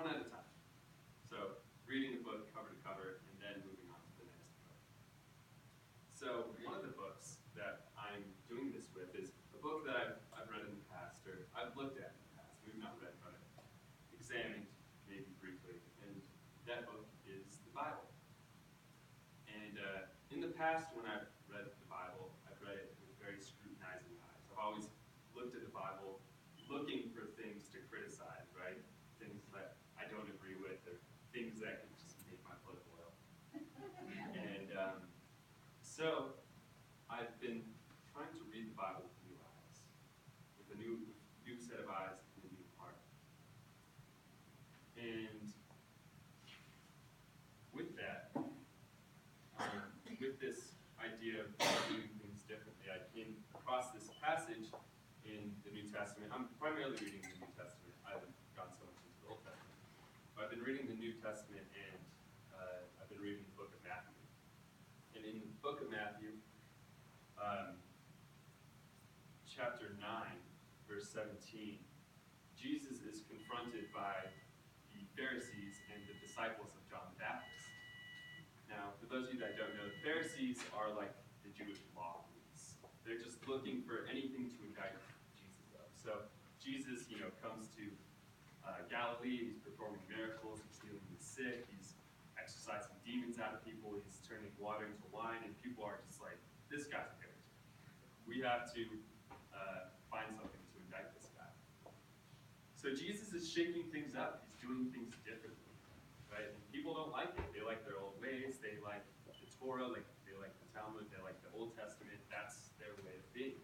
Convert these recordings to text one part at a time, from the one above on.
one at a time. So reading the book cover to cover and then moving on to the next book. So one of the books that I'm doing this with is a book that I've read in the past, or I've looked at in the past. We've not read, but examined maybe briefly. And that book is the Bible. And in the past, when I've read the Bible, I've read it with very scrutinizing eyes. I've always looked at the Bible looking for things to criticize, right? Things that I don't agree with, or things that can just make my blood boil. And so I've been trying to read the Bible with new eyes, with a new set of eyes and a new heart. And with that, with this idea of doing things differently, I came across this passage in the New Testament. I'm primarily reading the New Testament. I haven't gone so much into the Old Testament. But I've been reading the New Testament, and I've been reading the book of Matthew. And in the book of Matthew, chapter 9, verse 17, Jesus is confronted by the Pharisees and the disciples of John the Baptist. Now, for those of you that don't know, the Pharisees are like the Jewish law police. They're just looking for anything to indict Jesus of. So Jesus, comes to Galilee. He's performing miracles. He's healing the sick. He's exorcising demons out of people. He's turning water into wine. And people are just like, this guy's a heretic. We have to find something to indict this guy. So Jesus is shaking things up. He's doing things differently. Right? And people don't like it. They like their old ways. They like the Torah. They like the Talmud. They like the Old Testament. That's their way of being.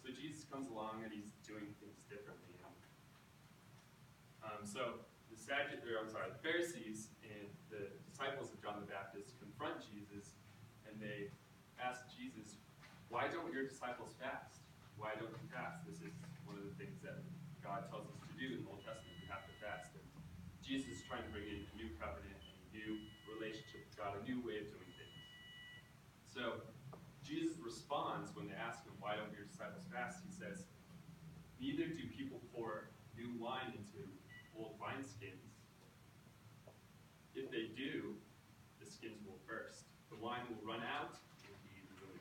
So Jesus comes along and he's doing things differently. So the Pharisees and the disciples of John the Baptist confront Jesus, and they ask Jesus, "Why don't your disciples fast? Why don't you fast? This is one of the things that God tells us to do in the Old Testament. We have to fast." And Jesus is trying to bring in a new covenant, a new relationship with God, a new way of doing things. So Jesus responds when they ask him, "Why don't your disciples fast?" He says, "Neither do people pour new wine into old wineskins. If they do, the skins will burst. The wine will run out and be ruined."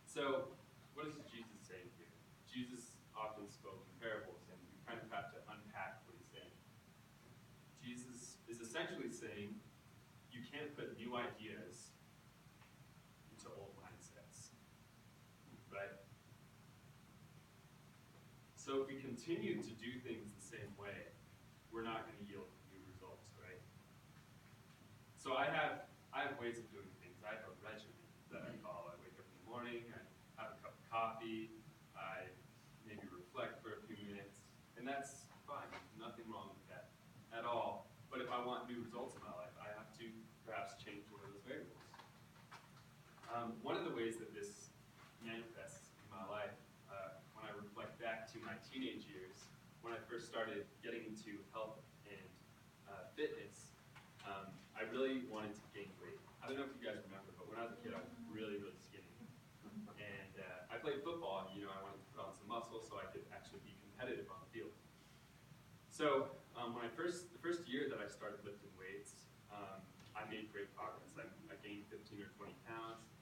So what is Jesus saying here? Jesus often spoke in parables, and we kind of have to unpack what he's saying. Jesus is essentially saying you can't put new ideas into old mindsets, right? So if we continue to do things the same way, we're not going to yield new results, right? So I have ways of doing things. I have a regimen that I follow. I wake up in the morning, I have a cup of coffee, I maybe reflect for a few minutes, and that's fine. Nothing wrong with that at all. But if I want new results in my life, I have to perhaps change one of those variables. One of the ways that this manifests in my life, when I reflect back to my teenage years, when I first started getting into health and fitness, I really wanted to gain weight. I don't know if you guys remember, but when I was a kid, I was really, really skinny. And I played football, and I wanted to put on some muscle so I could actually be competitive on the field. So when the first year that I started lifting weights, I made great progress. I gained 15 or 20 pounds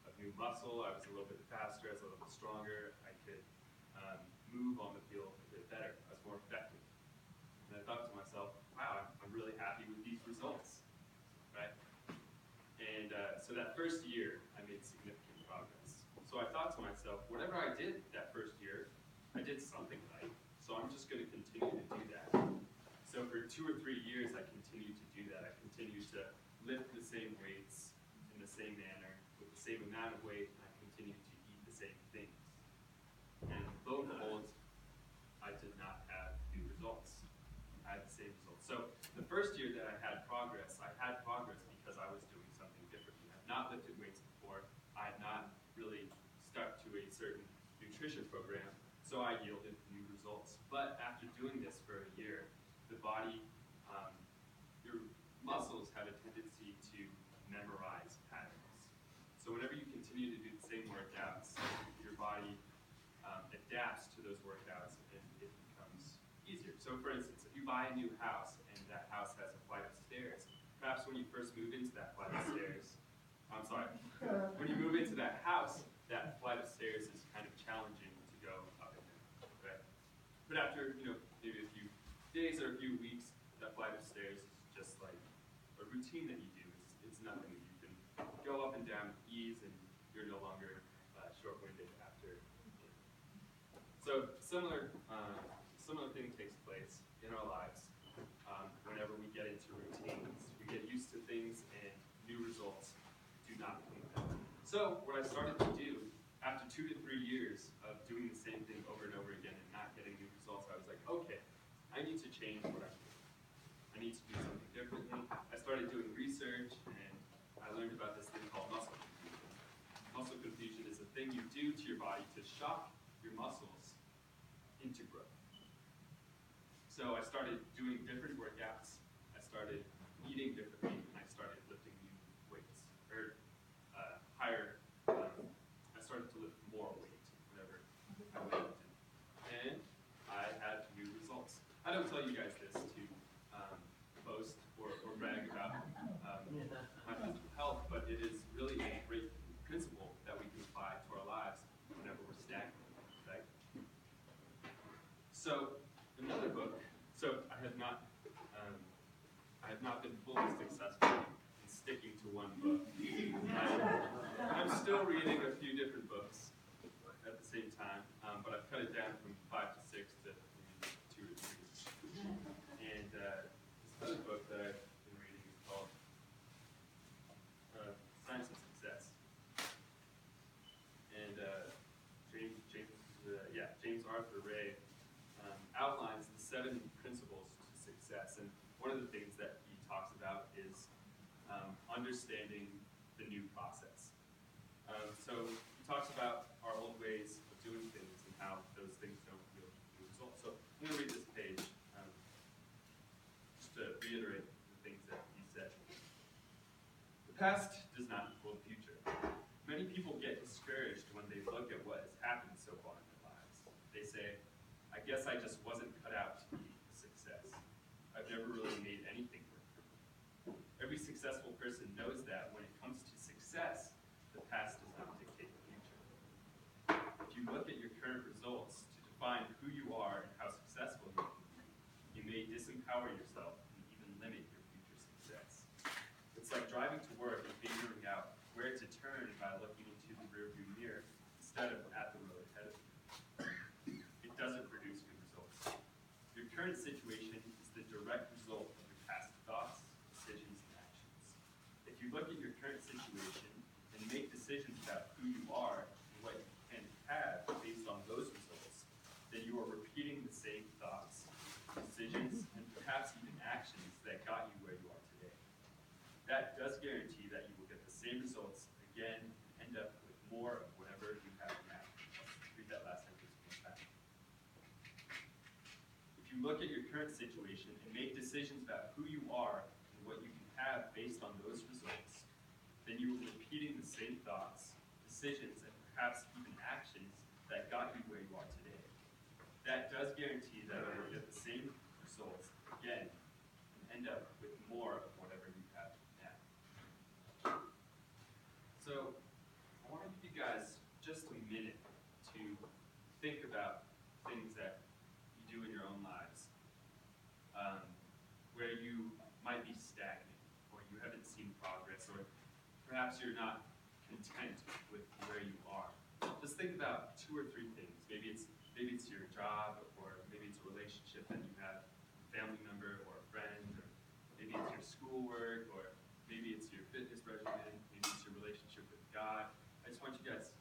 of new muscle. I was a little bit faster. I was a little bit stronger. I could move on the field a bit better. I was more effective. And I thought to myself, wow, I'm really happy with these results, right? And so that first year, I made significant progress. So I thought to myself, whatever I did that first year, I did something right. So I'm just going to continue to do that. So for 2 or 3 years, I continued to do that. I continued to lift the same weights in the same manner, with the same amount of weight, and I continued to eat the same things. And lo and behold, I did not have new results. I had the same results. So the first year that I had progress because I was doing something differently. I had not lifted weights before. I had not really stuck to a certain nutrition program, so I yielded new results. But after doing this for a year, the body, your muscles have a tendency to memorize patterns. So whenever you continue to do the same workouts, your body adapts to those workouts and it becomes easier. So for instance, if you you buy a new house and that house has a flight of stairs, perhaps when you first move into that flight of stairs, I'm sorry, when you move into that house, that flight of stairs is kind of challenging to go up and down, right? But after, maybe a few days or a few weeks, that flight of stairs is just like a routine that you do. It's nothing. You can go up and down with ease, and you're no longer short-winded after. So similar thing takes place in our lives whenever we get into routines. We get used to things, and new results do not come with them. So what I started to do after 2 to 3 years of doing the same thing over and over again and not getting new results, I was like, okay, I need to change what I'm doing. I need to do something differently. I started doing research, and I learned about this thing called muscle confusion. Muscle confusion is a thing you do to your body to shock your muscles into growth. So I started doing different workouts, I started eating differently, and I started lifting new weights, or higher, I started to lift more weight whenever I went in. And I had new results. I don't tell you guys this to boast or brag about my physical health, but it is really a great principle that we can apply to our lives whenever we're stagnant, right? So another book. So I have not been fully successful in sticking to one book. I'm still reading a few different books at the same time, but I've cut it down from 5 to 6 to maybe 2 to 3. And this other book that I've been reading is called Science of Success. And James Arthur Ray outlines the 7 principles to success. And one of the things that he talks about is understanding the new process. So he talks about our old ways of doing things and how those things don't yield new results. So I'm going to read this page just to reiterate the things that he said. The past does not equal the future. Many people get discouraged when they look at what has happened so far in their lives. They say, I guess I just wasn't cut out to be a success. I've never really made anything work for me. Every successful person knows that when it comes to success, the past does not dictate the future. If you look at your current results to define who you are and how successful you can be, you may disempower yourself and even limit your future success. It's like driving to work and figuring out where to turn by looking into the rearview mirror instead of at the road ahead of you. It doesn't produce good results. Your current situation is the direct result of your past thoughts, decisions, and actions. If you look at your current situation and make decisions about who you are and what you can have based on those results, then you are repeating the same thoughts, decisions, and perhaps even actions that got you where you are today. That does guarantee that you will get the same results again and end up with more of whatever you have now. Let's read that last sentence one time. If you look at your current situation and make decisions about who you are and what you can have based on those results, then you will be repeating the same thoughts, decisions, and perhaps even actions that got you where you are today. That does guarantee that you will get the same results again and end up with more of whatever you have now. So I want to give you guys just a minute to think about things that you do in your own lives where you might be stagnant or you haven't seen progress, or perhaps you're not content with where you are. Just think about 2 or 3 things. Maybe it's your job, or maybe it's a relationship that you have with a family member or a friend, or maybe it's your schoolwork, or maybe it's your fitness regimen, maybe it's your relationship with God. I just want you guys